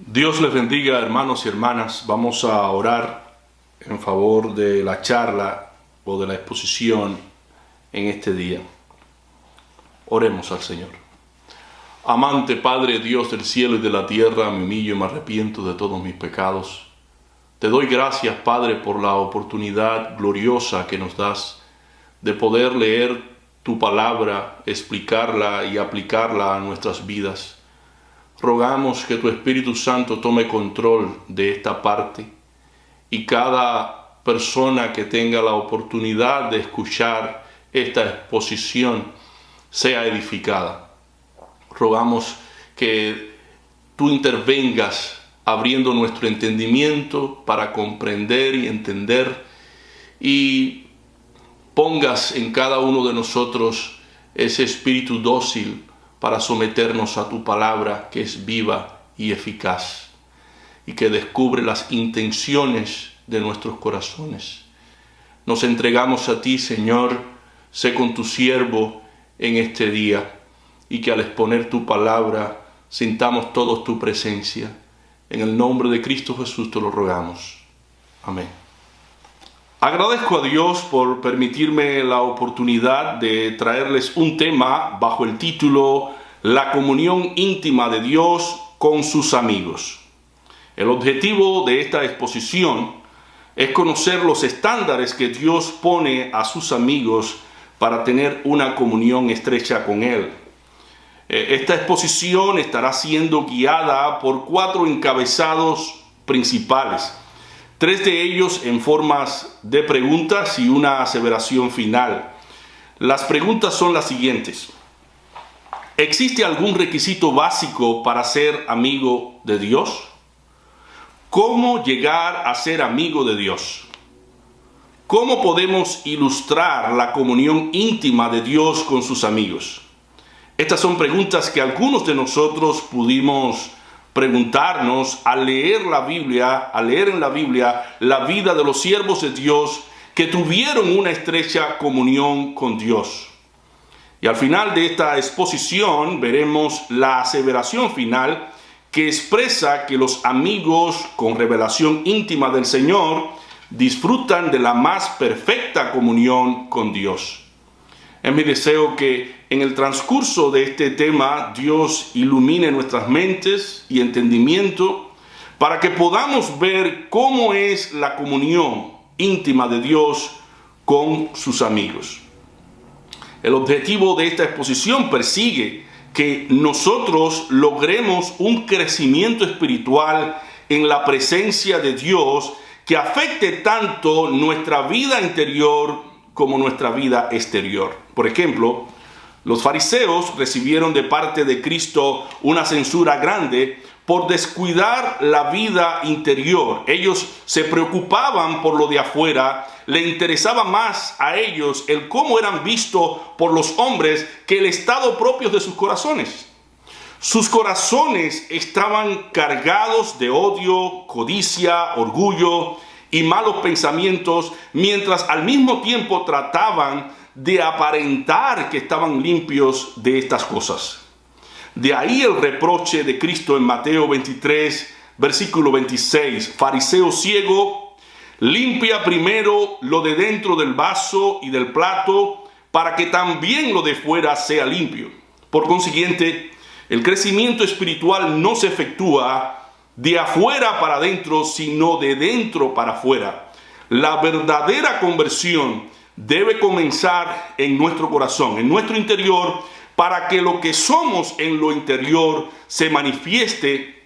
Dios les bendiga, hermanos y hermanas. Vamos a orar en favor de la charla o de la exposición en este día. Oremos al Señor. Amante Padre, Dios del cielo y de la tierra, me humillo y me arrepiento de todos mis pecados. Te doy gracias, Padre, por la oportunidad gloriosa que nos das de poder leer tu palabra, explicarla y aplicarla a nuestras vidas. Rogamos que tu Espíritu Santo tome control de esta parte y cada persona que tenga la oportunidad de escuchar esta exposición sea edificada. Rogamos que tú intervengas abriendo nuestro entendimiento para comprender y entender y pongas en cada uno de nosotros ese espíritu dócil para someternos a tu palabra que es viva y eficaz y que descubre las intenciones de nuestros corazones. Nos entregamos a ti, Señor, sé con tu siervo en este día y que al exponer tu palabra sintamos todos tu presencia. En el nombre de Cristo Jesús te lo rogamos. Amén. Agradezco a Dios por permitirme la oportunidad de traerles un tema bajo el título La comunión íntima de Dios con sus amigos. El objetivo de esta exposición es conocer los estándares que Dios pone a sus amigos para tener una comunión estrecha con Él. Esta exposición estará siendo guiada por 4 encabezados principales. 3 de ellos en formas de preguntas y una aseveración final. Las preguntas son las siguientes. ¿Existe algún requisito básico para ser amigo de Dios? ¿Cómo llegar a ser amigo de Dios? ¿Cómo podemos ilustrar la comunión íntima de Dios con sus amigos? Estas son preguntas que algunos de nosotros pudimos preguntarnos al leer en la Biblia la vida de los siervos de Dios que tuvieron una estrecha comunión con Dios. Y al final de esta exposición veremos la aseveración final que expresa que los amigos con revelación íntima del Señor disfrutan de la más perfecta comunión con Dios. Es mi deseo que en el transcurso de este tema Dios ilumine nuestras mentes y entendimiento para que podamos ver cómo es la comunión íntima de Dios con sus amigos. El objetivo de esta exposición persigue que nosotros logremos un crecimiento espiritual en la presencia de Dios que afecte tanto nuestra vida interior como nuestra vida exterior. Por ejemplo, los fariseos recibieron de parte de Cristo una censura grande por descuidar la vida interior. Ellos se preocupaban por lo de afuera, le interesaba más a ellos el cómo eran vistos por los hombres que el estado propio de sus corazones. Sus corazones estaban cargados de odio, codicia, orgullo y malos pensamientos, mientras al mismo tiempo trataban de aparentar que estaban limpios de estas cosas. De ahí el reproche de Cristo en Mateo 23, versículo 26. Fariseo ciego, limpia primero lo de dentro del vaso y del plato, para que también lo de fuera sea limpio. Por consiguiente, el crecimiento espiritual no se efectúa de afuera para adentro, sino de dentro para afuera. La verdadera conversión debe comenzar en nuestro corazón, en nuestro interior, para que lo que somos en lo interior se manifieste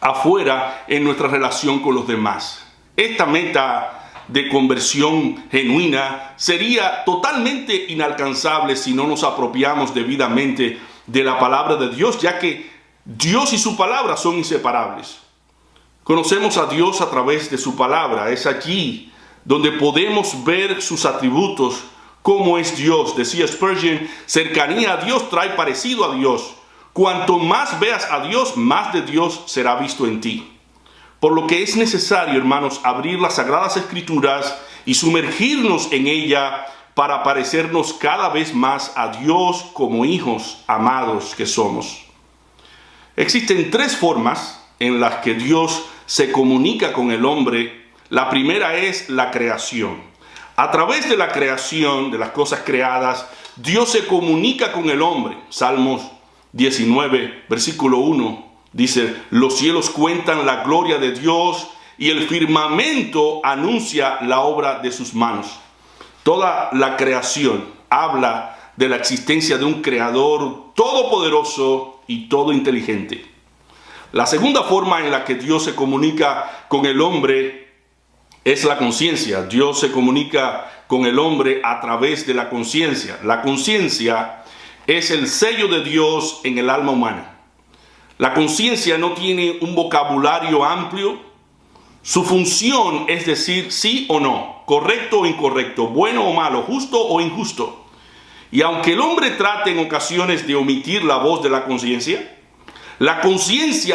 afuera en nuestra relación con los demás. Esta meta de conversión genuina sería totalmente inalcanzable si no nos apropiamos debidamente de la palabra de Dios, ya que Dios y su palabra son inseparables. Conocemos a Dios a través de su palabra. Es allí donde podemos ver sus atributos, cómo es Dios. Decía Spurgeon, cercanía a Dios trae parecido a Dios. Cuanto más veas a Dios, más de Dios será visto en ti. Por lo que es necesario, hermanos, abrir las Sagradas Escrituras y sumergirnos en ella para parecernos cada vez más a Dios como hijos amados que somos. Existen 3 formas en las que Dios se comunica con el hombre, la primera es la creación. A través de la creación, de las cosas creadas, Dios se comunica con el hombre. Salmos 19, versículo 1, dice: los cielos cuentan la gloria de Dios y el firmamento anuncia la obra de sus manos. Toda la creación habla de la existencia de un creador todopoderoso y todo inteligente. La segunda forma en la que Dios se comunica con el hombre es la conciencia. Dios se comunica con el hombre a través de la conciencia. La conciencia es el sello de Dios en el alma humana. La conciencia no tiene un vocabulario amplio. Su función es decir sí o no, correcto o incorrecto, bueno o malo, justo o injusto. Y aunque el hombre trate en ocasiones de omitir la voz de la conciencia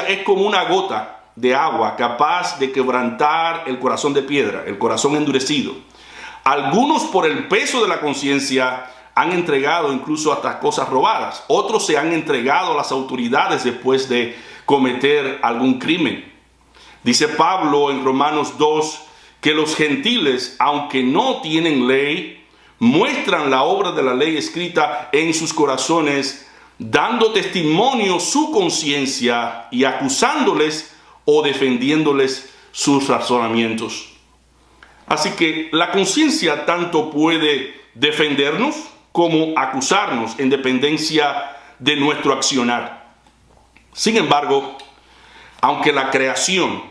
es como una gota de agua capaz de quebrantar el corazón de piedra, el corazón endurecido. Algunos, por el peso de la conciencia, han entregado incluso hasta cosas robadas. Otros se han entregado a las autoridades después de cometer algún crimen. Dice Pablo en Romanos 2 que los gentiles, aunque no tienen ley, muestran la obra de la ley escrita en sus corazones, dando testimonio su conciencia y acusándoles o defendiéndoles sus razonamientos. Así que la conciencia tanto puede defendernos como acusarnos en dependencia de nuestro accionar. Sin embargo, aunque la creación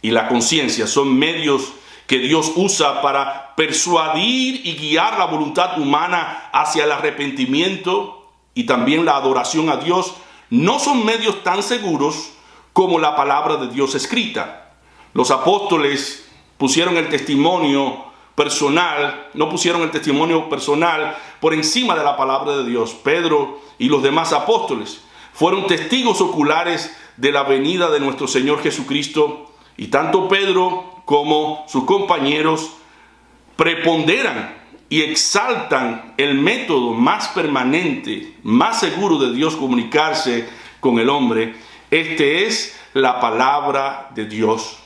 y la conciencia son medios que Dios usa para persuadir y guiar la voluntad humana hacia el arrepentimiento y también la adoración a Dios, no son medios tan seguros como la palabra de Dios escrita. Los apóstoles pusieron el testimonio personal, no pusieron el testimonio personal por encima de la palabra de Dios. Pedro y los demás apóstoles fueron testigos oculares de la venida de nuestro Señor Jesucristo, y tanto Pedro como sus compañeros preponderan y exaltan el método más permanente, más seguro de Dios comunicarse con el hombre. Este es la palabra de Dios.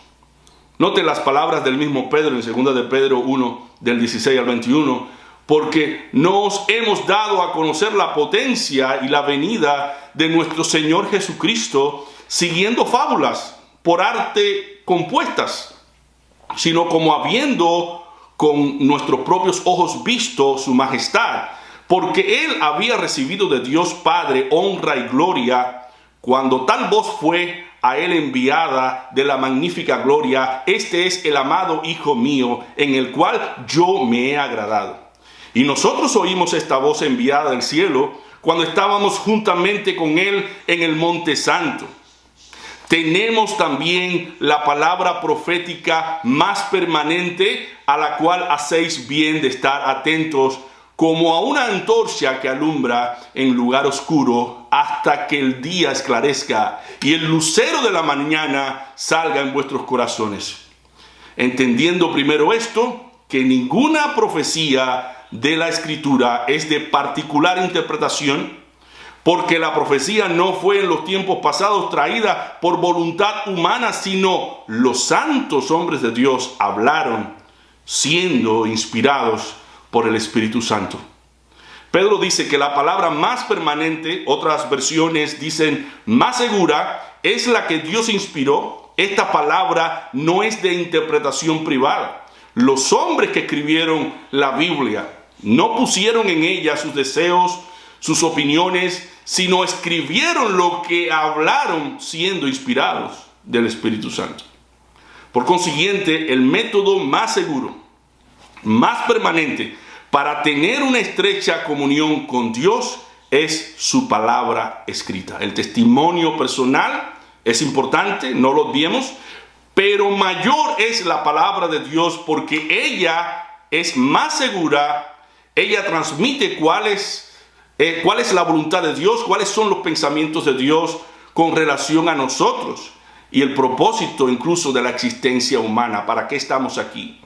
Note las palabras del mismo Pedro en 2 de Pedro 1, del 16 al 21. Porque nos hemos dado a conocer la potencia y la venida de nuestro Señor Jesucristo, siguiendo fábulas por arte compuestas, sino como habiendo con nuestros propios ojos visto su majestad, porque Él había recibido de Dios Padre honra y gloria, cuando tal voz fue a Él enviada de la magnífica gloria: este es el amado Hijo mío, en el cual yo me he agradado. Y nosotros oímos esta voz enviada del cielo cuando estábamos juntamente con Él en el Monte Santo. Tenemos también la palabra profética más permanente, a la cual hacéis bien de estar atentos, como a una antorcha que alumbra en lugar oscuro hasta que el día esclarezca y el lucero de la mañana salga en vuestros corazones. Entendiendo primero esto, que ninguna profecía de la Escritura es de particular interpretación, porque la profecía no fue en los tiempos pasados traída por voluntad humana, sino los santos hombres de Dios hablaron siendo inspirados por el Espíritu Santo. Pedro dice que la palabra más permanente, otras versiones dicen más segura, es la que Dios inspiró. Esta palabra no es de interpretación privada. Los hombres que escribieron la Biblia no pusieron en ella sus deseos, sus opiniones, sino escribieron lo que hablaron siendo inspirados del Espíritu Santo. Por consiguiente, el método más seguro, más permanente para tener una estrecha comunión con Dios es su palabra escrita. El testimonio personal es importante, no lo olvidemos, pero mayor es la palabra de Dios porque ella es más segura. Ella transmite cuál es la voluntad de Dios, cuáles son los pensamientos de Dios con relación a nosotros y el propósito incluso de la existencia humana. ¿Para qué estamos aquí?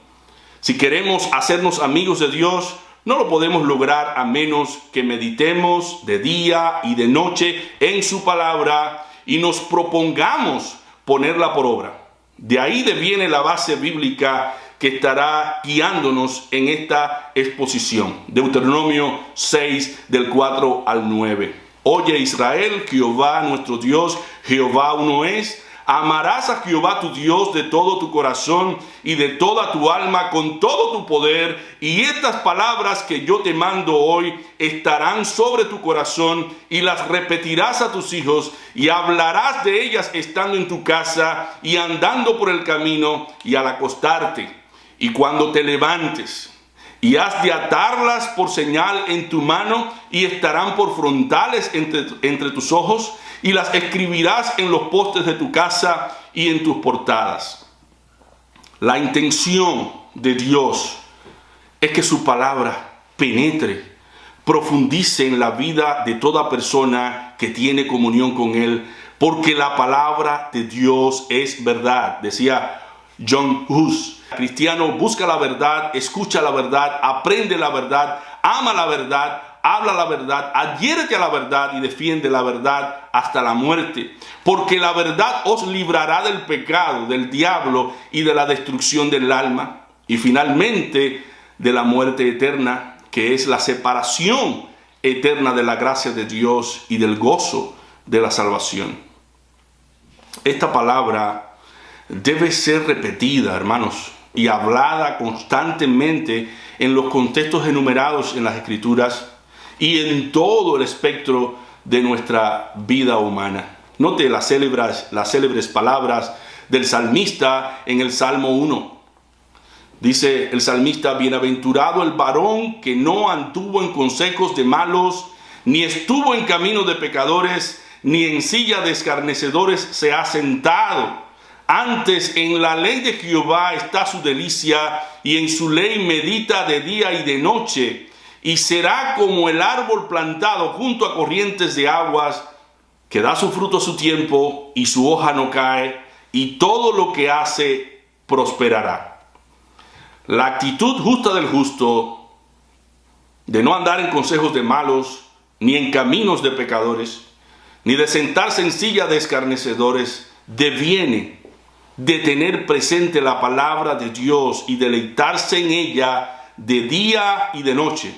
Si queremos hacernos amigos de Dios, no lo podemos lograr a menos que meditemos de día y de noche en su palabra y nos propongamos ponerla por obra. De ahí deviene la base bíblica que estará guiándonos en esta exposición. Deuteronomio 6, del 4 al 9. Oye Israel, Jehová nuestro Dios, Jehová uno es. Amarás a Jehová tu Dios de todo tu corazón y de toda tu alma, con todo tu poder. Y estas palabras que yo te mando hoy estarán sobre tu corazón y las repetirás a tus hijos y hablarás de ellas estando en tu casa y andando por el camino y al acostarte. Y cuando te levantes, y has de atarlas por señal en tu mano y estarán por frontales entre tus ojos, y las escribirás en los postes de tu casa y en tus portadas. La intención de Dios es que su palabra penetre, profundice en la vida de toda persona que tiene comunión con Él, porque la palabra de Dios es verdad. Decía John Hus, cristiano busca la verdad, escucha la verdad, aprende la verdad, ama la verdad, habla la verdad, adhiérete a la verdad y defiende la verdad hasta la muerte. Porque la verdad os librará del pecado, del diablo y de la destrucción del alma. Y finalmente de la muerte eterna, que es la separación eterna de la gracia de Dios y del gozo de la salvación. Esta palabra debe ser repetida, hermanos, y hablada constantemente en los contextos enumerados en las Escrituras y en todo el espectro de nuestra vida humana. Note las célebres palabras del salmista en el Salmo 1. Dice el salmista: bienaventurado el varón que no anduvo en consejos de malos, ni estuvo en camino de pecadores, ni en silla de escarnecedores se ha sentado. Antes en la ley de Jehová está su delicia, y en su ley medita de día y de noche. Y será como el árbol plantado junto a corrientes de aguas, que da su fruto a su tiempo, y su hoja no cae, y todo lo que hace prosperará. La actitud justa del justo, de no andar en consejos de malos, ni en caminos de pecadores, ni de sentarse en silla de escarnecedores, deviene de tener presente la palabra de Dios y deleitarse en ella de día y de noche.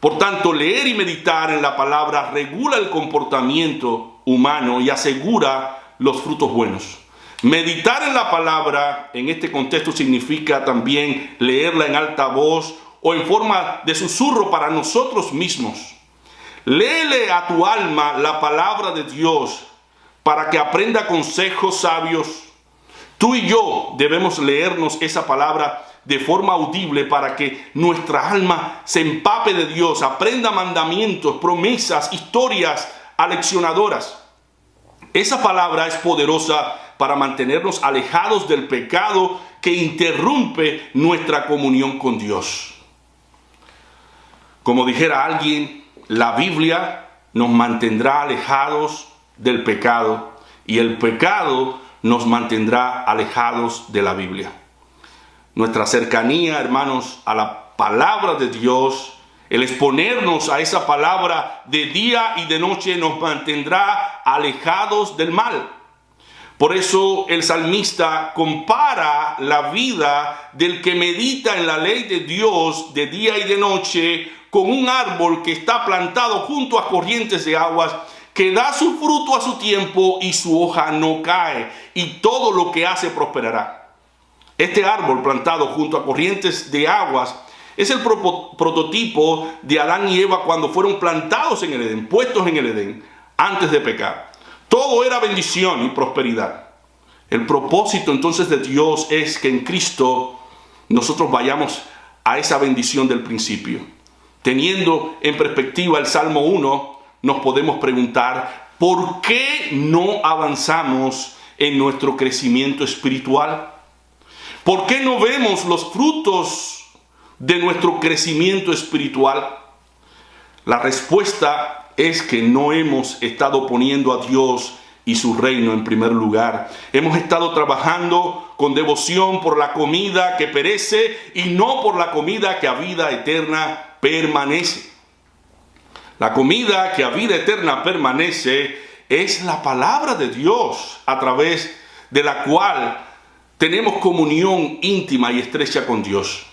Por tanto, leer y meditar en la palabra regula el comportamiento humano y asegura los frutos buenos. Meditar en la palabra en este contexto significa también leerla en alta voz o en forma de susurro para nosotros mismos. Léele a tu alma la palabra de Dios para que aprenda consejos sabios. Tú y yo debemos leernos esa palabra de forma audible para que nuestra alma se empape de Dios, aprenda mandamientos, promesas, historias aleccionadoras. Esa palabra es poderosa para mantenernos alejados del pecado que interrumpe nuestra comunión con Dios. Como dijera alguien, la Biblia nos mantendrá alejados del pecado y el pecado nos mantendrá alejados de la Biblia. Nuestra cercanía, hermanos, a la palabra de Dios, el exponernos a esa palabra de día y de noche nos mantendrá alejados del mal. Por eso el salmista compara la vida del que medita en la ley de Dios de día y de noche con un árbol que está plantado junto a corrientes de aguas, que da su fruto a su tiempo y su hoja no cae, y todo lo que hace prosperará. Este árbol plantado junto a corrientes de aguas es el prototipo de Adán y Eva cuando fueron plantados en el Edén, puestos en el Edén, antes de pecar. Todo era bendición y prosperidad. El propósito entonces de Dios es que en Cristo nosotros vayamos a esa bendición del principio. Teniendo en perspectiva el Salmo 1, nos podemos preguntar, ¿por qué no avanzamos en nuestro crecimiento espiritual? ¿Por qué no vemos los frutos de nuestro crecimiento espiritual? La respuesta es que no hemos estado poniendo a Dios y su reino en primer lugar. Hemos estado trabajando con devoción por la comida que perece y no por la comida que a vida eterna permanece. La comida que a vida eterna permanece es la palabra de Dios a través de la cual tenemos comunión íntima y estrecha con Dios.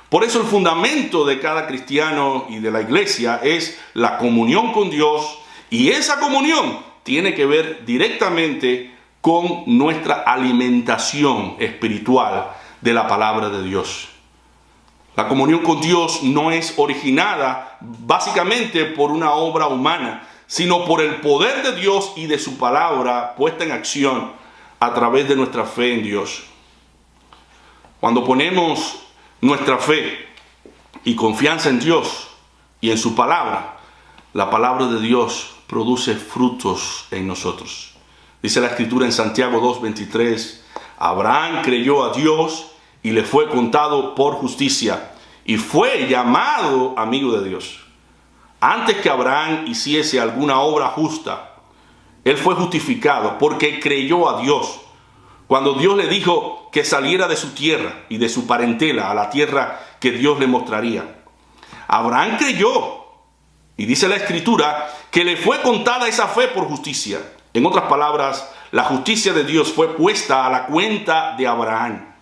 Por eso el fundamento de cada cristiano y de la iglesia es la comunión con Dios, y esa comunión tiene que ver directamente con nuestra alimentación espiritual de la palabra de Dios. La comunión con Dios no es originada básicamente por una obra humana, sino por el poder de Dios y de su palabra puesta en acción a través de nuestra fe en Dios. Cuando ponemos nuestra fe y confianza en Dios y en su palabra, la palabra de Dios produce frutos en nosotros. Dice la Escritura en Santiago 2:23, Abraham creyó a Dios y le fue contado por justicia y fue llamado amigo de Dios. Antes que Abraham hiciese alguna obra justa, él fue justificado porque creyó a Dios. Cuando Dios le dijo que saliera de su tierra y de su parentela a la tierra que Dios le mostraría, Abraham creyó, y dice la Escritura que le fue contada esa fe por justicia. En otras palabras, la justicia de Dios fue puesta a la cuenta de Abraham.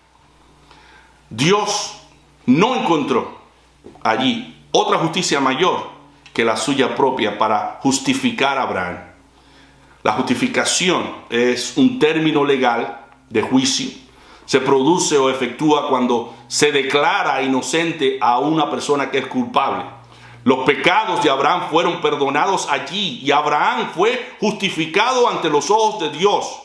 Dios no encontró allí otra justicia mayor que la suya propia para justificar a Abraham. La justificación es un término legal de juicio. Se produce o efectúa cuando se declara inocente a una persona que es culpable. Los pecados de Abraham fueron perdonados allí y Abraham fue justificado ante los ojos de Dios.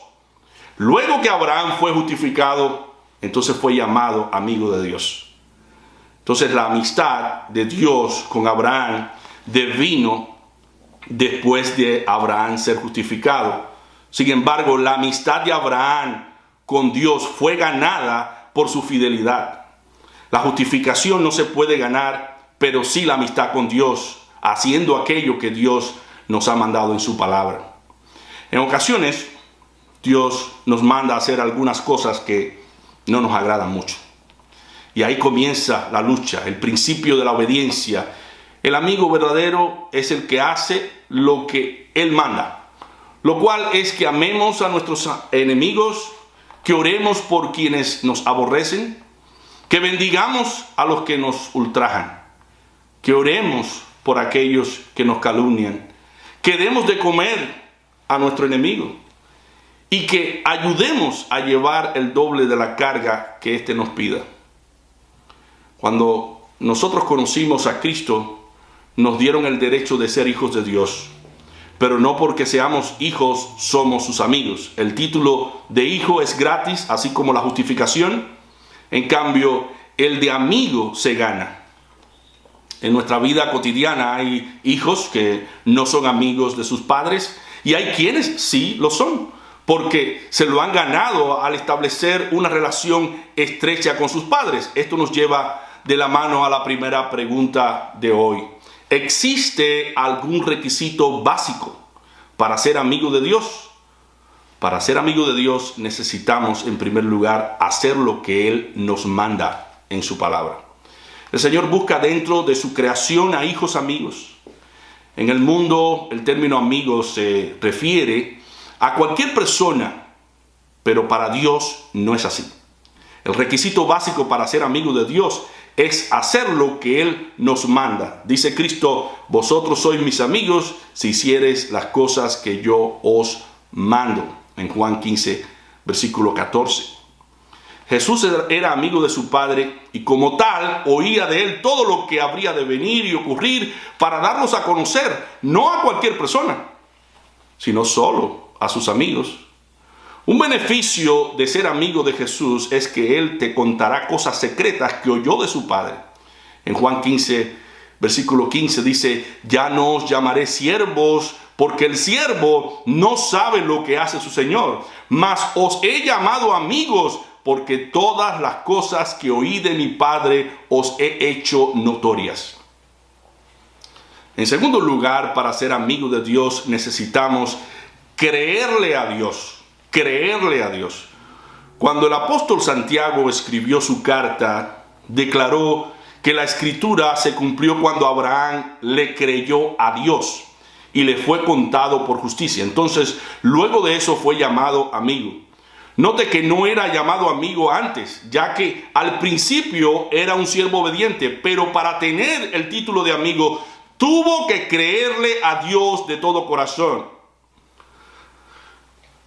Luego que Abraham fue justificado, entonces fue llamado amigo de Dios. Entonces la amistad de Dios con Abraham devino después de Abraham ser justificado. Sin embargo, la amistad de Abraham con Dios fue ganada por su fidelidad. La justificación no se puede ganar, pero sí la amistad con Dios, haciendo aquello que Dios nos ha mandado en su palabra. En ocasiones, Dios nos manda a hacer algunas cosas que no nos agradan mucho. Y ahí comienza la lucha, el principio de la obediencia. El amigo verdadero es el que hace lo que Él manda, lo cual es que amemos a nuestros enemigos, que oremos por quienes nos aborrecen, que bendigamos a los que nos ultrajan, que oremos por aquellos que nos calumnian, que demos de comer a nuestro enemigo y que ayudemos a llevar el doble de la carga que éste nos pida. Cuando nosotros conocimos a Cristo, nos dieron el derecho de ser hijos de Dios, pero no porque seamos hijos somos sus amigos. El título de hijo es gratis, así como la justificación. En cambio, el de amigo se gana. En nuestra vida cotidiana hay hijos que no son amigos de sus padres y hay quienes sí lo son, porque se lo han ganado al establecer una relación estrecha con sus padres. Esto nos lleva de la mano a la primera pregunta de hoy. ¿Existe algún requisito básico para ser amigo de Dios? Para ser amigo de Dios necesitamos, en primer lugar, hacer lo que Él nos manda en su palabra. El Señor busca dentro de su creación a hijos amigos. En el mundo, el término amigo se refiere a cualquier persona, pero para Dios no es así. El requisito básico para ser amigo de Dios es hacer lo que Él nos manda. Dice Cristo, vosotros sois mis amigos si hiciereis las cosas que yo os mando. En Juan 15, versículo 14. Jesús era amigo de su Padre y como tal oía de Él todo lo que habría de venir y ocurrir para darnos a conocer, no a cualquier persona, sino solo a sus amigos. Un beneficio de ser amigo de Jesús es que Él te contará cosas secretas que oyó de su Padre. En Juan 15, versículo 15 dice, ya no os llamaré siervos, porque el siervo no sabe lo que hace su Señor, mas os he llamado amigos, porque todas las cosas que oí de mi Padre os he hecho notorias. En segundo lugar, para ser amigo de Dios necesitamos creerle a Dios. Creerle a Dios. Cuando el apóstol Santiago escribió su carta, declaró que la escritura se cumplió cuando Abraham le creyó a Dios y le fue contado por justicia. Entonces, luego de eso fue llamado amigo. Note que no era llamado amigo antes, ya que al principio era un siervo obediente, pero para tener el título de amigo tuvo que creerle a Dios de todo corazón.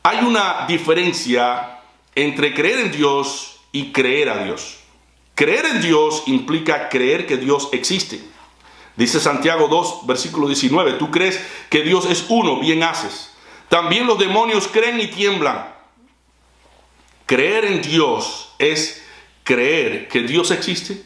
Hay una diferencia entre creer en Dios y creer a Dios. Creer en Dios implica creer que Dios existe. Dice Santiago 2, versículo 19, tú crees que Dios es uno, bien haces. También los demonios creen y tiemblan. Creer en Dios es creer que Dios existe,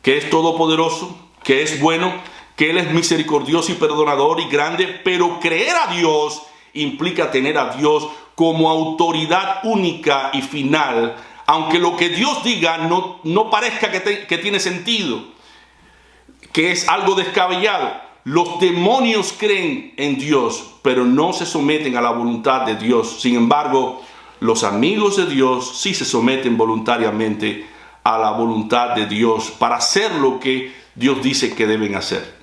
que es todopoderoso, que es bueno, que Él es misericordioso y perdonador y grande, pero creer a Dios implica tener a Dios como autoridad única y final, aunque lo que Dios diga no parezca que tiene sentido, que es algo descabellado. Los demonios creen en Dios, pero no se someten a la voluntad de Dios. Sin embargo, los amigos de Dios sí se someten voluntariamente a la voluntad de Dios para hacer lo que Dios dice que deben hacer.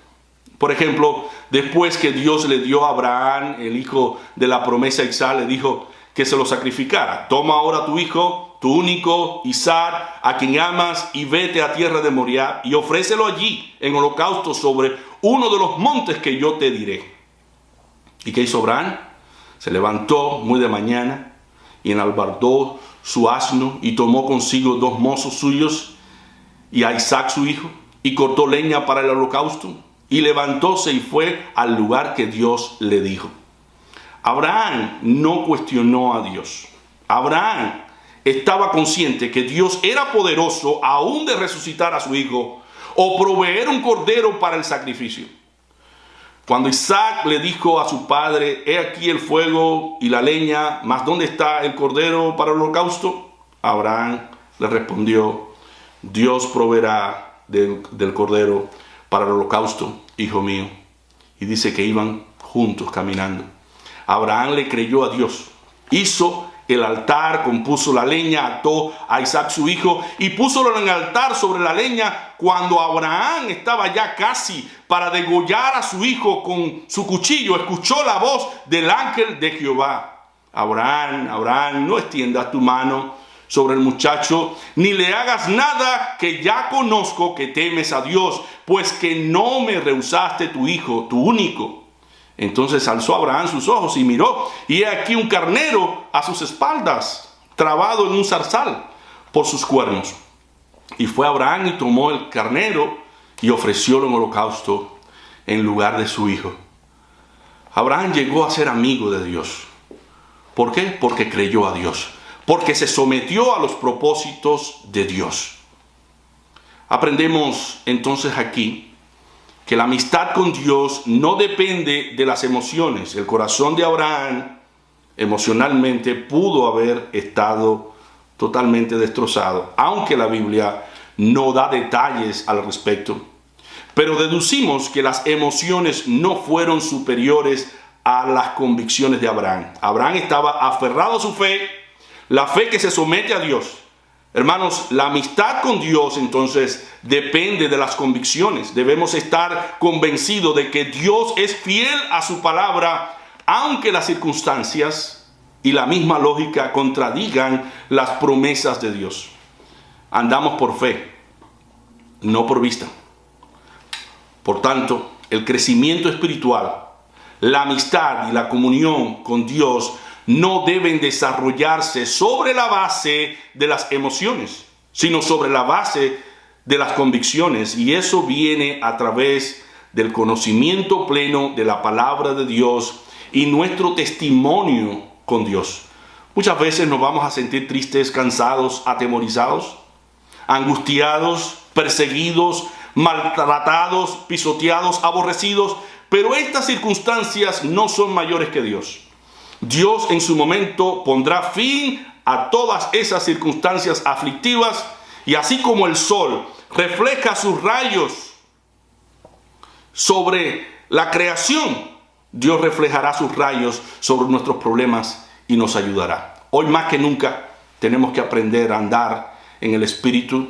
Por ejemplo, después que Dios le dio a Abraham, el hijo de la promesa Isaac, le dijo que se lo sacrificara. Toma ahora tu hijo, tu único, Isaac, a quien amas, y vete a tierra de Moriah y ofrécelo allí en holocausto sobre uno de los montes que yo te diré. ¿Y qué hizo Abraham? Se levantó muy de mañana y enalbardó su asno y tomó consigo 2 mozos suyos y a Isaac su hijo y cortó leña para el holocausto y levantóse y fue al lugar que Dios le dijo. Abraham no cuestionó a Dios. Abraham estaba consciente que Dios era poderoso aún de resucitar a su hijo o proveer un cordero para el sacrificio. Cuando Isaac le dijo a su padre, he aquí el fuego y la leña, mas ¿dónde está el cordero para el holocausto? Abraham le respondió, Dios proveerá del cordero para el holocausto, hijo mío. Y dice que iban juntos caminando. Abraham le creyó a Dios, hizo el altar, compuso la leña, ató a Isaac su hijo y púsolo en el altar sobre la leña. Cuando Abraham estaba ya casi para degollar a su hijo con su cuchillo, escuchó la voz del ángel de Jehová. Abraham, Abraham, no extiendas tu mano sobre el muchacho, ni le hagas nada, que ya conozco que temes a Dios, pues que no me rehusaste tu hijo, tu único. Entonces alzó Abraham sus ojos y miró, y he aquí un carnero a sus espaldas, trabado en un zarzal por sus cuernos. Y fue Abraham y tomó el carnero y ofreciólo en holocausto en lugar de su hijo. Abraham llegó a ser amigo de Dios. ¿Por qué? Porque creyó a Dios, porque se sometió a los propósitos de Dios. Aprendemos entonces aquí que la amistad con Dios no depende de las emociones. El corazón de Abraham emocionalmente pudo haber estado totalmente destrozado, aunque la Biblia no da detalles al respecto. Pero deducimos que las emociones no fueron superiores a las convicciones de Abraham. Abraham estaba aferrado a su fe, la fe que se somete a Dios. Hermanos, la amistad con Dios entonces depende de las convicciones. Debemos estar convencidos de que Dios es fiel a su palabra, aunque las circunstancias y la misma lógica contradigan las promesas de Dios. Andamos por fe, no por vista. Por tanto, el crecimiento espiritual, la amistad y la comunión con Dios no deben desarrollarse sobre la base de las emociones, sino sobre la base de las convicciones. Y eso viene a través del conocimiento pleno de la palabra de Dios y nuestro testimonio con Dios. Muchas veces nos vamos a sentir tristes, cansados, atemorizados, angustiados, perseguidos, maltratados, pisoteados, aborrecidos, pero estas circunstancias no son mayores que Dios. Dios en su momento pondrá fin a todas esas circunstancias aflictivas, y así como el sol refleja sus rayos sobre la creación, Dios reflejará sus rayos sobre nuestros problemas y nos ayudará. Hoy más que nunca tenemos que aprender a andar en el Espíritu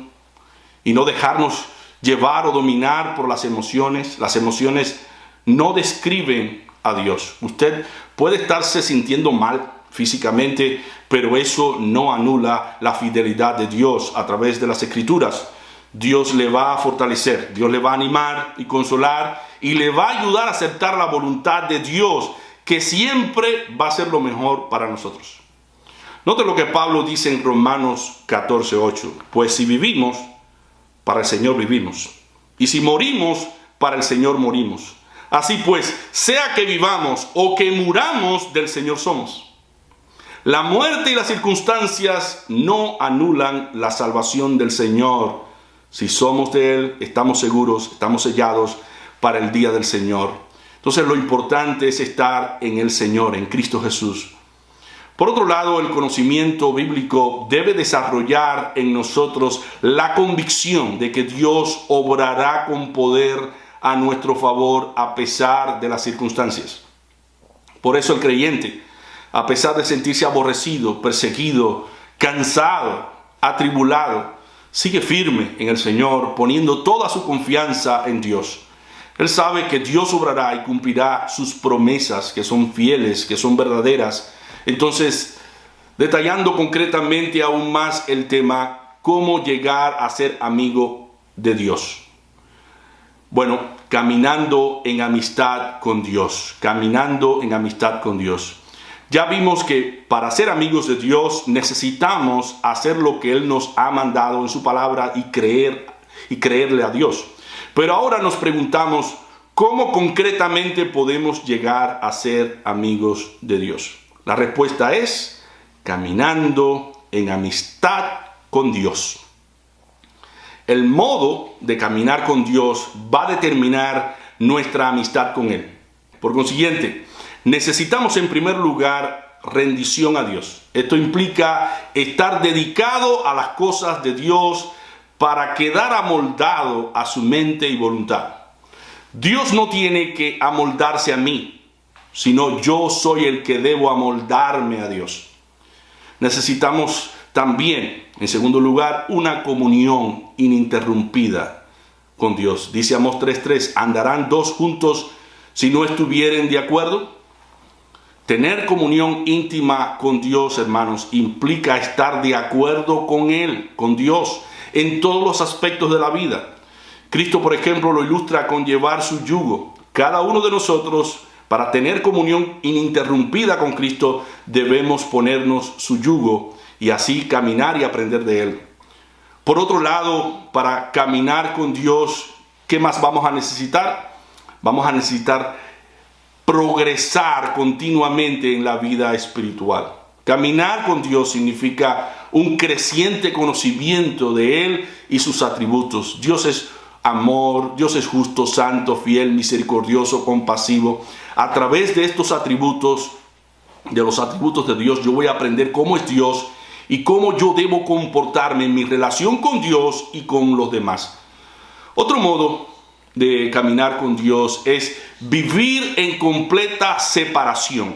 y no dejarnos llevar o dominar por las emociones. Las emociones no describen a Dios. Usted puede estarse sintiendo mal físicamente, pero eso no anula la fidelidad de Dios a través de las Escrituras. Dios le va a fortalecer, Dios le va a animar y consolar y le va a ayudar a aceptar la voluntad de Dios, que siempre va a ser lo mejor para nosotros. Note lo que Pablo dice en Romanos 14:8. Pues si vivimos, para el Señor vivimos. Y si morimos, para el Señor morimos. Así pues, sea que vivamos o que muramos, del Señor somos. La muerte y las circunstancias no anulan la salvación del Señor. Si somos de Él, estamos seguros, estamos sellados para el día del Señor. Entonces lo importante es estar en el Señor, en Cristo Jesús. Por otro lado, el conocimiento bíblico debe desarrollar en nosotros la convicción de que Dios obrará con poder a nuestro favor a pesar de las circunstancias. Por eso el creyente, a pesar de sentirse aborrecido, perseguido, cansado, atribulado, sigue firme en el Señor, poniendo toda su confianza en Dios. Él sabe que Dios obrará y cumplirá sus promesas, que son fieles, que son verdaderas. Entonces, detallando concretamente aún más el tema, ¿cómo llegar a ser amigo de Dios? Bueno, caminando en amistad con Dios, caminando en amistad con Dios. Ya vimos que para ser amigos de Dios necesitamos hacer lo que Él nos ha mandado en su palabra y creerle a Dios. Pero ahora nos preguntamos, ¿cómo concretamente podemos llegar a ser amigos de Dios? La respuesta es caminando en amistad con Dios. El modo de caminar con Dios va a determinar nuestra amistad con Él. Por consiguiente, necesitamos en primer lugar rendición a Dios. Esto implica estar dedicado a las cosas de Dios para quedar amoldado a su mente y voluntad. Dios no tiene que amoldarse a mí, sino yo soy el que debo amoldarme a Dios. Necesitamos también, en segundo lugar, una comunión ininterrumpida con Dios. Dice Amós 3:3, ¿andarán dos juntos si no estuvieren de acuerdo? Tener comunión íntima con Dios, hermanos, implica estar de acuerdo con Él, con Dios, en todos los aspectos de la vida. Cristo, por ejemplo, lo ilustra con llevar su yugo. Cada uno de nosotros, para tener comunión ininterrumpida con Cristo, debemos ponernos su yugo y así caminar y aprender de Él. Por otro lado, para caminar con Dios, ¿qué más vamos a necesitar? Vamos a necesitar progresar continuamente en la vida espiritual. Caminar con Dios significa un creciente conocimiento de Él y sus atributos. Dios es amor, Dios es justo, santo, fiel, misericordioso, compasivo. A través de estos atributos, de los atributos de Dios, yo voy a aprender cómo es Dios y cómo yo debo comportarme en mi relación con Dios y con los demás. Otro modo de caminar con Dios es vivir en completa separación.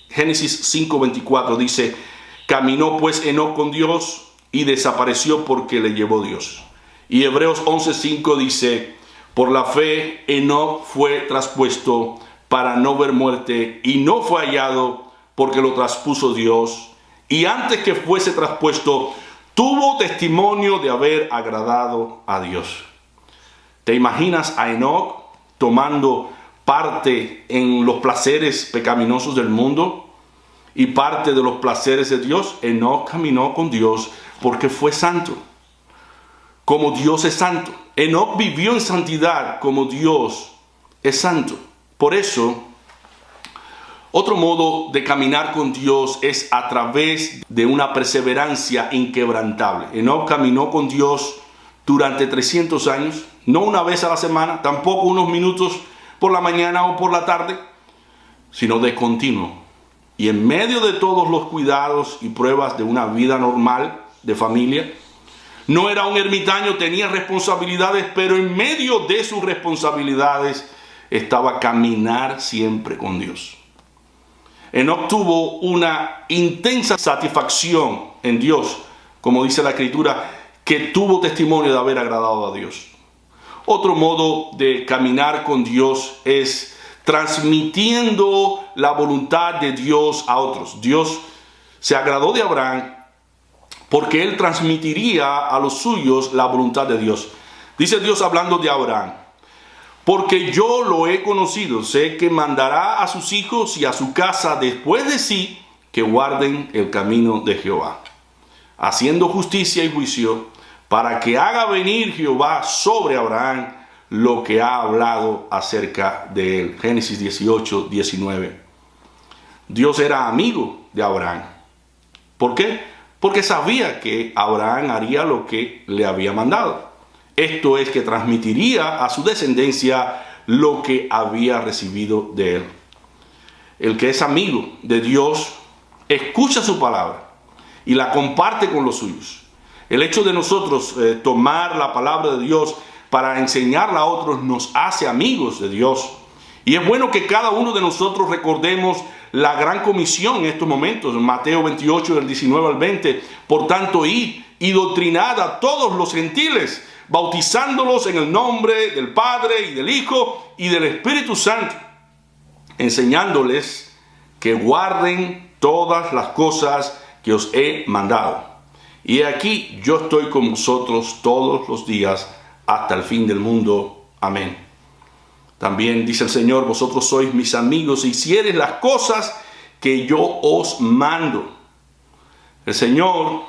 Génesis 5:24 dice, caminó pues Enoc con Dios y desapareció porque le llevó Dios. Y Hebreos 11:5 dice, por la fe Enoc fue traspuesto para no ver muerte y no fue hallado porque lo traspuso Dios. Y antes que fuese traspuesto, tuvo testimonio de haber agradado a Dios. ¿Te imaginas a Enoc tomando parte en los placeres pecaminosos del mundo y parte de los placeres de Dios? Enoc caminó con Dios porque fue santo, como Dios es santo. Enoc vivió en santidad como Dios es santo. Por eso, otro modo de caminar con Dios es a través de una perseverancia inquebrantable. Enoc caminó con Dios durante 300 años, no una vez a la semana, tampoco unos minutos por la mañana o por la tarde, sino de continuo. Y en medio de todos los cuidados y pruebas de una vida normal, de familia, no era un ermitaño, tenía responsabilidades, pero en medio de sus responsabilidades estaba caminar siempre con Dios. Enoc tuvo una intensa satisfacción en Dios, como dice la Escritura, que tuvo testimonio de haber agradado a Dios. Otro modo de caminar con Dios es transmitiendo la voluntad de Dios a otros. Dios se agradó de Abraham porque él transmitiría a los suyos la voluntad de Dios. Dice Dios hablando de Abraham: porque yo lo he conocido, sé que mandará a sus hijos y a su casa después de sí que guarden el camino de Jehová, haciendo justicia y juicio, para que haga venir Jehová sobre Abraham lo que ha hablado acerca de él. Génesis 18, 19. Dios era amigo de Abraham. ¿Por qué? Porque sabía que Abraham haría lo que le había mandado. Esto es, que transmitiría a su descendencia lo que había recibido de él. El que es amigo de Dios escucha su palabra y la comparte con los suyos. El hecho de nosotros tomar la palabra de Dios para enseñarla a otros nos hace amigos de Dios. Y es bueno que cada uno de nosotros recordemos la gran comisión en estos momentos. Mateo 28, del 19 al 20. Por tanto, id y doctrinad a todos los gentiles, bautizándolos en el nombre del Padre y del Hijo y del Espíritu Santo, enseñándoles que guarden todas las cosas que os he mandado. Y aquí yo estoy con vosotros todos los días hasta el fin del mundo. Amén. También dice el Señor: vosotros sois mis amigos si hiciereis las cosas que yo os mando. El Señor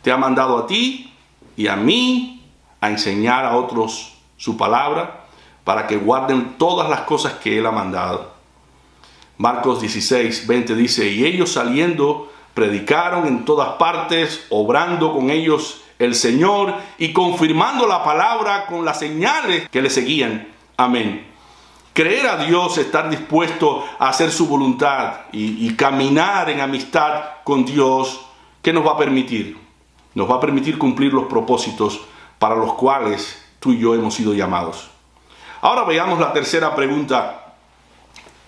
te ha mandado a ti y a mí a enseñar a otros su palabra para que guarden todas las cosas que Él ha mandado. Marcos 16, 20 dice: y ellos saliendo predicaron en todas partes, obrando con ellos el Señor y confirmando la palabra con las señales que le seguían. Amén. Creer a Dios, estar dispuesto a hacer su voluntad y caminar en amistad con Dios, ¿qué nos va a permitir? Nos va a permitir cumplir los propósitos para los cuales tú y yo hemos sido llamados. Ahora veamos la tercera pregunta: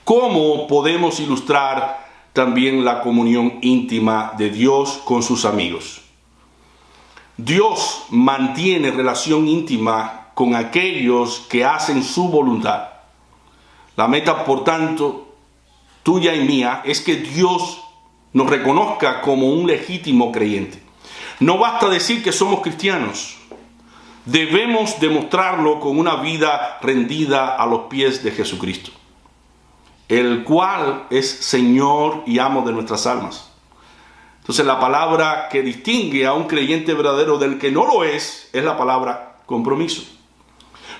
¿cómo podemos ilustrar también la comunión íntima de Dios con sus amigos? Dios mantiene relación íntima con aquellos que hacen su voluntad. La meta, por tanto, tuya y mía, es que Dios nos reconozca como un legítimo creyente. No basta decir que somos cristianos. Debemos demostrarlo con una vida rendida a los pies de Jesucristo, el cual es Señor y amo de nuestras almas. Entonces, la palabra que distingue a un creyente verdadero del que no lo es la palabra compromiso.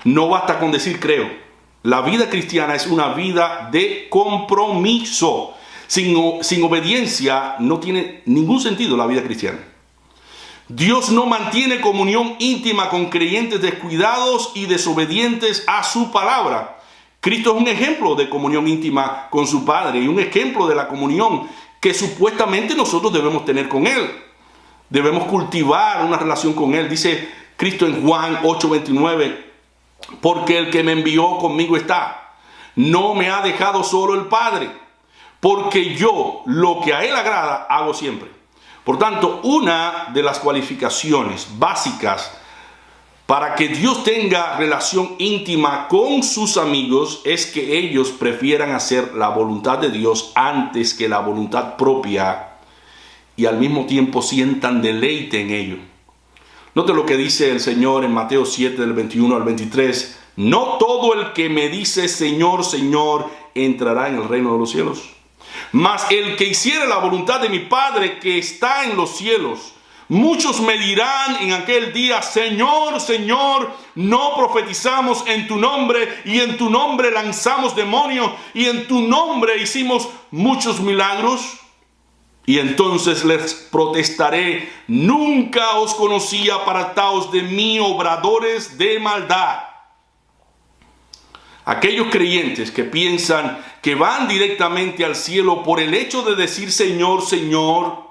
No basta con decir creo. La vida cristiana es una vida de compromiso. Sin obediencia no tiene ningún sentido la vida cristiana. Dios no mantiene comunión íntima con creyentes descuidados y desobedientes a su palabra. Cristo es un ejemplo de comunión íntima con su Padre y un ejemplo de la comunión que supuestamente nosotros debemos tener con Él. Debemos cultivar una relación con Él. Dice Cristo en Juan 8:29, porque el que me envió conmigo está. No me ha dejado solo el Padre, porque yo lo que a Él agrada hago siempre. Por tanto, una de las cualificaciones básicas para que Dios tenga relación íntima con sus amigos es que ellos prefieran hacer la voluntad de Dios antes que la voluntad propia y al mismo tiempo sientan deleite en ello. Note lo que dice el Señor en Mateo 7, del 21 al 23. No todo el que me dice Señor, Señor, entrará en el reino de los cielos, mas el que hiciere la voluntad de mi Padre que está en los cielos. Muchos me dirán en aquel día: Señor, Señor, no profetizamos en tu nombre, y en tu nombre lanzamos demonios, y en tu nombre hicimos muchos milagros. Y entonces les protestaré: nunca os conocí, apartaos de mí, obradores de maldad. Aquellos creyentes que piensan que van directamente al cielo por el hecho de decir Señor, Señor,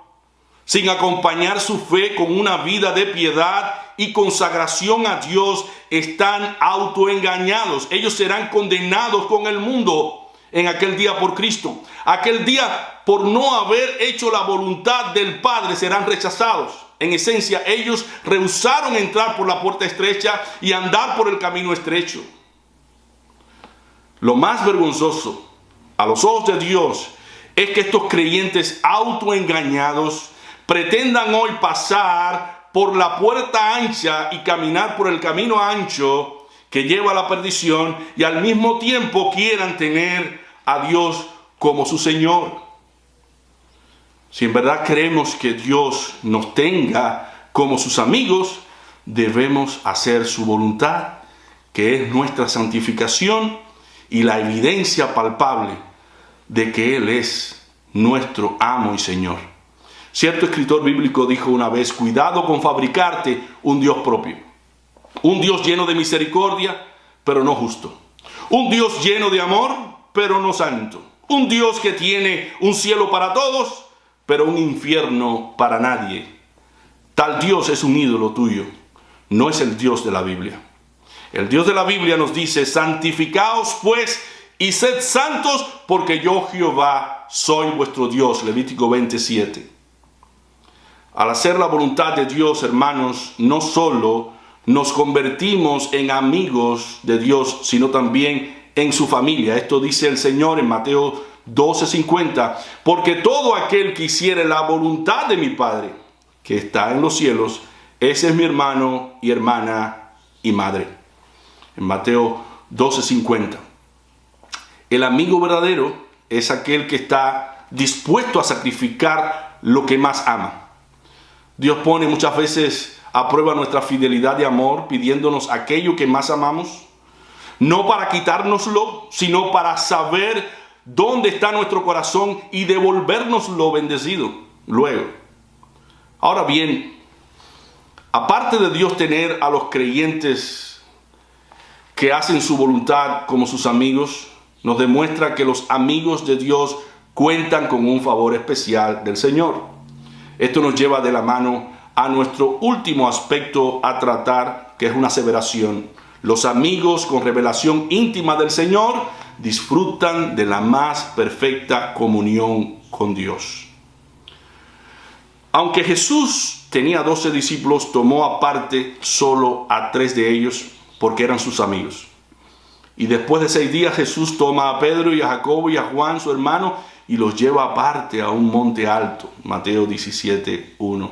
sin acompañar su fe con una vida de piedad y consagración a Dios, están autoengañados. Ellos serán condenados con el mundo en aquel día por Cristo. Aquel día, por no haber hecho la voluntad del Padre, serán rechazados. En esencia, ellos rehusaron entrar por la puerta estrecha y andar por el camino estrecho. Lo más vergonzoso a los ojos de Dios es que estos creyentes autoengañados pretendan hoy pasar por la puerta ancha y caminar por el camino ancho que lleva a la perdición, y al mismo tiempo quieran tener a Dios como su Señor. Si en verdad queremos que Dios nos tenga como sus amigos, debemos hacer su voluntad, que es nuestra santificación y la evidencia palpable de que Él es nuestro amo y Señor. Cierto escritor bíblico dijo una vez: cuidado con fabricarte un Dios propio. Un Dios lleno de misericordia, pero no justo. Un Dios lleno de amor, pero no santo. Un Dios que tiene un cielo para todos, pero un infierno para nadie. Tal Dios es un ídolo tuyo, no es el Dios de la Biblia. El Dios de la Biblia nos dice: santificaos pues y sed santos, porque yo Jehová soy vuestro Dios. Levítico 27. Al hacer la voluntad de Dios, hermanos, no solo nos convertimos en amigos de Dios, sino también en su familia. Esto dice el Señor en Mateo 12:50, porque todo aquel que hiciere la voluntad de mi Padre, que está en los cielos, ese es mi hermano y hermana y madre. En Mateo 12:50. El amigo verdadero es aquel que está dispuesto a sacrificar lo que más ama. Dios pone muchas veces a prueba nuestra fidelidad de amor, pidiéndonos aquello que más amamos, no para quitárnoslo, sino para saber dónde está nuestro corazón y devolvernoslo bendecido luego. Ahora bien, aparte de Dios tener a los creyentes que hacen su voluntad como sus amigos, nos demuestra que los amigos de Dios cuentan con un favor especial del Señor. Esto nos lleva de la mano a nuestro último aspecto a tratar, que es una aseveración. Los amigos con revelación íntima del Señor disfrutan de la más perfecta comunión con Dios. Aunque Jesús tenía 12 discípulos, tomó aparte solo a 3 de ellos porque eran sus amigos. Y después de 6 días Jesús toma a Pedro y a Jacobo y a Juan, su hermano, y los lleva aparte a un monte alto. Mateo 17:1.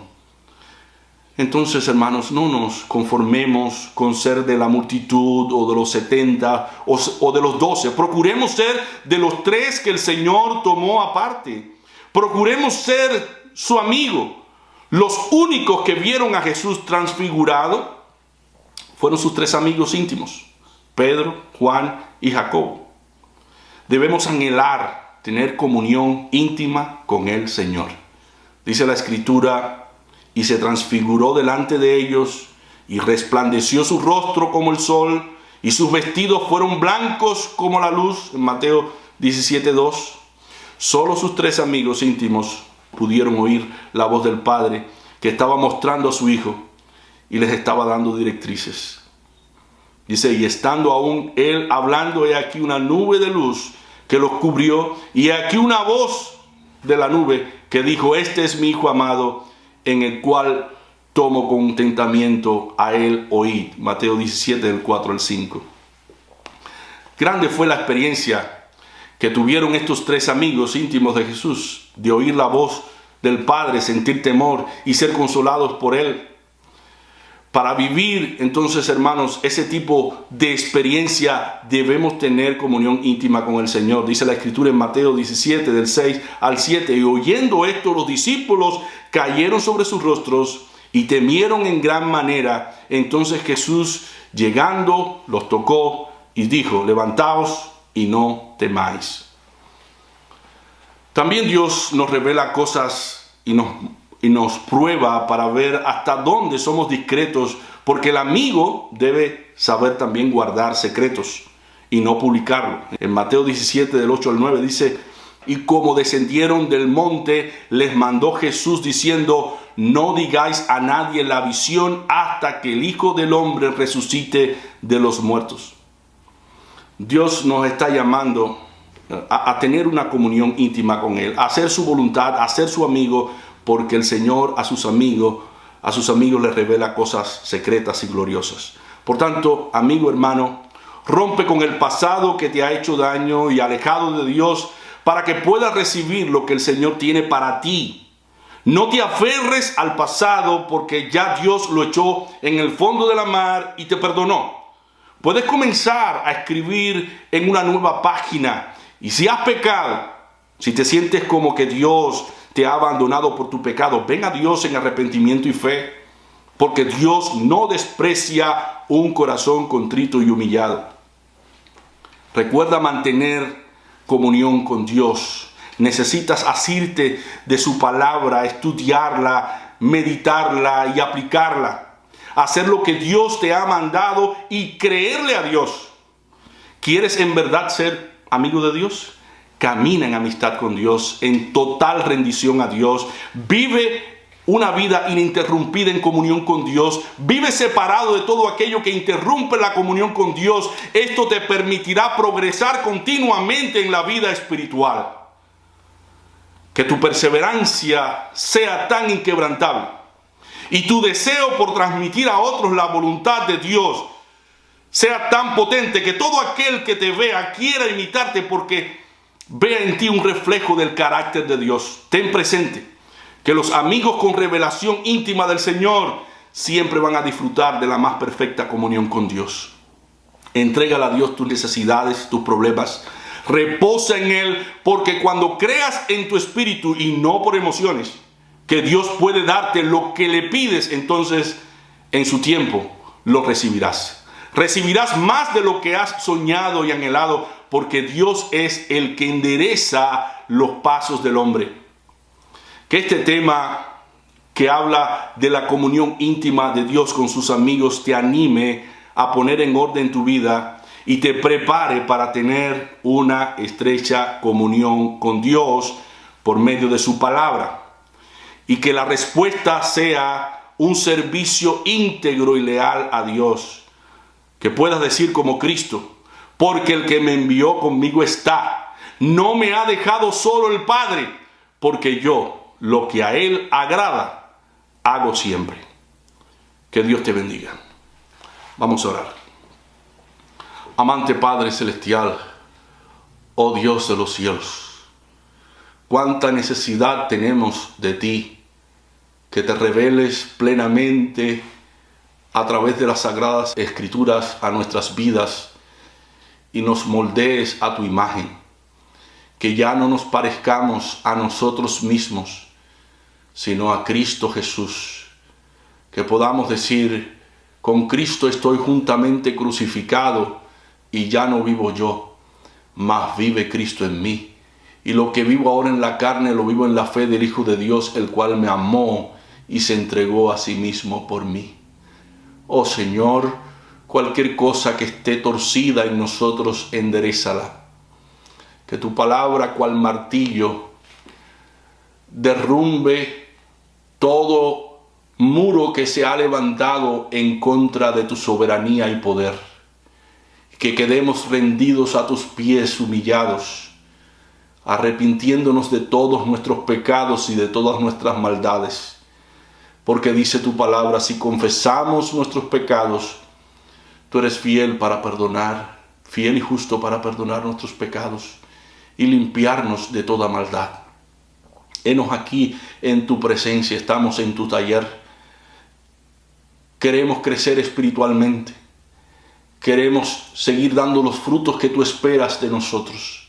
Entonces, hermanos, no nos conformemos con ser de la multitud o de los 70 o de los 12. Procuremos ser de los 3 que el Señor tomó aparte. Procuremos ser su amigo. Los únicos que vieron a Jesús transfigurado fueron sus 3 amigos íntimos: Pedro, Juan y Jacobo. Debemos anhelar tener comunión íntima con el Señor. Dice la Escritura: y se transfiguró delante de ellos, y resplandeció su rostro como el sol, y sus vestidos fueron blancos como la luz. En Mateo 17:2. Solo sus 3 amigos íntimos pudieron oír la voz del Padre, que estaba mostrando a su Hijo y les estaba dando directrices. Dice: y estando aún él hablando, he aquí una nube de luz que los cubrió, y he aquí una voz de la nube que dijo: este es mi Hijo amado, en el cual tomo contentamiento, a él oíd. Mateo 17, del 4 al 5. Grande fue la experiencia que tuvieron estos 3 amigos íntimos de Jesús, de oír la voz del Padre, sentir temor y ser consolados por él. Para vivir entonces, hermanos, ese tipo de experiencia debemos tener comunión íntima con el Señor. Dice la Escritura en Mateo 17, del 6 al 7. Y oyendo esto, los discípulos cayeron sobre sus rostros y temieron en gran manera. Entonces Jesús, llegando, los tocó y dijo: levantaos y no temáis. También Dios nos revela cosas y nos prueba para ver hasta dónde somos discretos, porque el amigo debe saber también guardar secretos y no publicarlo. En Mateo 17, del 8 al 9 dice: y como descendieron del monte, les mandó Jesús diciendo: no digáis a nadie la visión hasta que el Hijo del Hombre resucite de los muertos. Dios nos está llamando a tener una comunión íntima con Él, a hacer su voluntad, a ser su amigo, porque el Señor a sus amigos les revela cosas secretas y gloriosas. Por tanto, amigo, hermano, rompe con el pasado que te ha hecho daño y alejado de Dios, para que puedas recibir lo que el Señor tiene para ti. No te aferres al pasado, porque ya Dios lo echó en el fondo de la mar y te perdonó. Puedes comenzar a escribir en una nueva página. Y si has pecado, si te sientes como que Dios te ha abandonado por tu pecado, ven a Dios en arrepentimiento y fe, porque Dios no desprecia un corazón contrito y humillado. Recuerda mantener comunión con Dios. Necesitas asirte de su palabra, estudiarla, meditarla y aplicarla. Hacer lo que Dios te ha mandado y creerle a Dios. ¿Quieres en verdad ser amigo de Dios? Camina en amistad con Dios, en total rendición a Dios. Vive una vida ininterrumpida en comunión con Dios. Vive separado de todo aquello que interrumpe la comunión con Dios. Esto te permitirá progresar continuamente en la vida espiritual. Que tu perseverancia sea tan inquebrantable y tu deseo por transmitir a otros la voluntad de Dios sea tan potente que todo aquel que te vea quiera imitarte, porque vea en ti un reflejo del carácter de Dios. Ten presente que los amigos con revelación íntima del Señor siempre van a disfrutar de la más perfecta comunión con Dios. Entrégale a Dios tus necesidades, tus problemas. Reposa en Él, porque cuando creas en tu espíritu y no por emociones, que Dios puede darte lo que le pides, entonces en su tiempo lo recibirás. Recibirás más de lo que has soñado y anhelado, porque Dios es el que endereza los pasos del hombre. Que este tema que habla de la comunión íntima de Dios con sus amigos te anime a poner en orden tu vida y te prepare para tener una estrecha comunión con Dios por medio de su palabra. Y que la respuesta sea un servicio íntegro y leal a Dios. Que puedas decir como Cristo: porque el que me envió conmigo está. No me ha dejado solo el Padre, porque yo lo que a Él agrada, hago siempre. Que Dios te bendiga. Vamos a orar. Amante Padre Celestial, oh Dios de los cielos, cuánta necesidad tenemos de ti, que te reveles plenamente a través de las sagradas escrituras a nuestras vidas y nos moldees a tu imagen, que ya no nos parezcamos a nosotros mismos, sino a Cristo Jesús, que podamos decir: con Cristo estoy juntamente crucificado y ya no vivo yo, mas vive Cristo en mí. Y lo que vivo ahora en la carne lo vivo en la fe del Hijo de Dios, el cual me amó y se entregó a sí mismo por mí. Oh Señor, cualquier cosa que esté torcida en nosotros, enderézala. Que tu palabra, cual martillo, derrumbe todo muro que se ha levantado en contra de tu soberanía y poder. Que quedemos rendidos a tus pies, humillados, arrepintiéndonos de todos nuestros pecados y de todas nuestras maldades. Porque dice tu palabra: si confesamos nuestros pecados, tú eres fiel para perdonar, fiel y justo para perdonar nuestros pecados y limpiarnos de toda maldad. Henos aquí en tu presencia, estamos en tu taller. Queremos crecer espiritualmente. Queremos seguir dando los frutos que tú esperas de nosotros.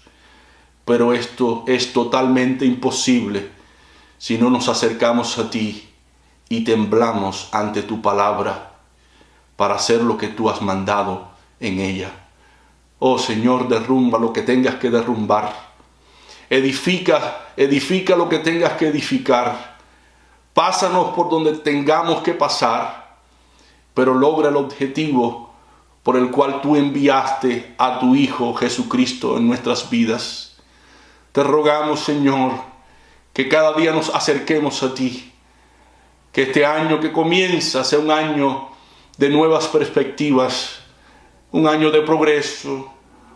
Pero esto es totalmente imposible si no nos acercamos a ti y temblamos ante tu palabra para hacer lo que tú has mandado en ella. Oh Señor, derrumba lo que tengas que derrumbar. Edifica lo que tengas que edificar. Pásanos por donde tengamos que pasar, pero logra el objetivo por el cual tú enviaste a tu Hijo Jesucristo en nuestras vidas. Te rogamos, Señor, que cada día nos acerquemos a ti. Que este año que comienza sea un año de nuevas perspectivas, un año de progreso,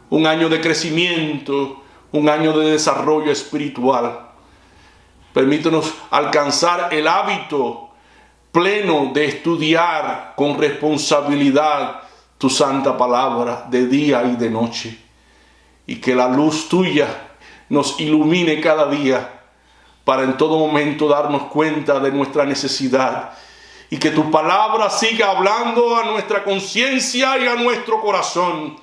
un año de crecimiento, un año de desarrollo espiritual. Permítanos alcanzar el hábito pleno de estudiar con responsabilidad tu santa palabra de día y de noche. Y que la luz tuya nos ilumine cada día para en todo momento darnos cuenta de nuestra necesidad, y que tu palabra siga hablando a nuestra conciencia y a nuestro corazón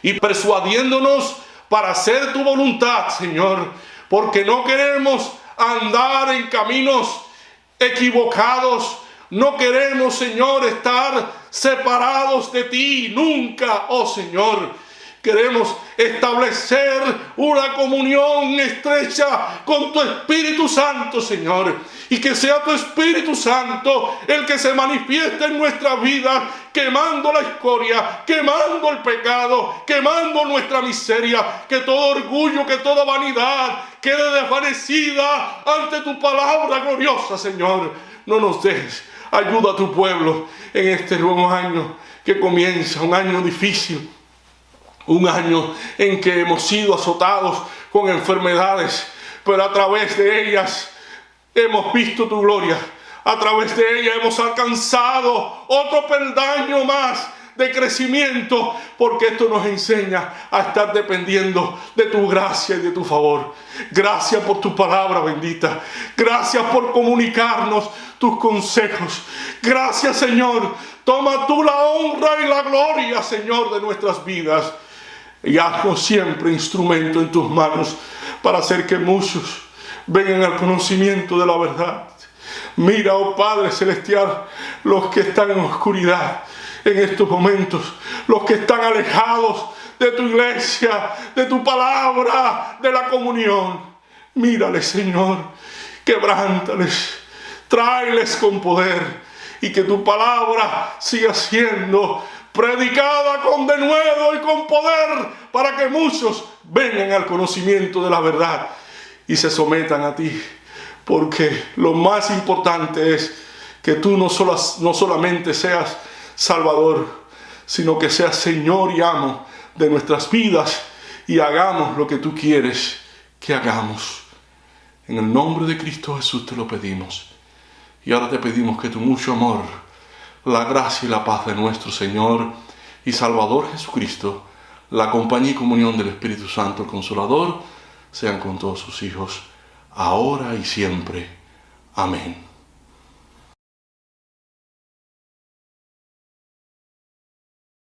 y persuadiéndonos para hacer tu voluntad, Señor, porque no queremos andar en caminos equivocados. No queremos, Señor, estar separados de ti nunca, oh Señor. Queremos establecer una comunión estrecha con tu Espíritu Santo, Señor. Y que sea tu Espíritu Santo el que se manifieste en nuestra vida, quemando la escoria, quemando el pecado, quemando nuestra miseria. Que todo orgullo, que toda vanidad quede desvanecida ante tu palabra gloriosa, Señor. No nos dejes. Ayuda a tu pueblo en este nuevo año que comienza, un año difícil. Un año en que hemos sido azotados con enfermedades, pero a través de ellas hemos visto tu gloria. A través de ellas hemos alcanzado otro peldaño más de crecimiento, porque esto nos enseña a estar dependiendo de tu gracia y de tu favor. Gracias por tu palabra bendita. Gracias por comunicarnos tus consejos. Gracias, Señor. Toma tú la honra y la gloria, Señor, de nuestras vidas. Y haznos siempre instrumento en tus manos para hacer que muchos vengan al conocimiento de la verdad. Mira, oh Padre Celestial, los que están en oscuridad en estos momentos, los que están alejados de tu iglesia, de tu palabra, de la comunión. Mírales, Señor, quebrántales, tráeles con poder, y que tu palabra siga siendo predicada con denuedo y con poder, para que muchos vengan al conocimiento de la verdad y se sometan a ti. Porque lo más importante es que tú no solamente seas Salvador, sino que seas Señor y amo de nuestras vidas, y hagamos lo que tú quieres que hagamos. En el nombre de Cristo Jesús te lo pedimos. Y ahora te pedimos que tu mucho amor, la gracia y la paz de nuestro Señor y Salvador Jesucristo, la compañía y comunión del Espíritu Santo, el Consolador, sean con todos sus hijos, ahora y siempre. Amén.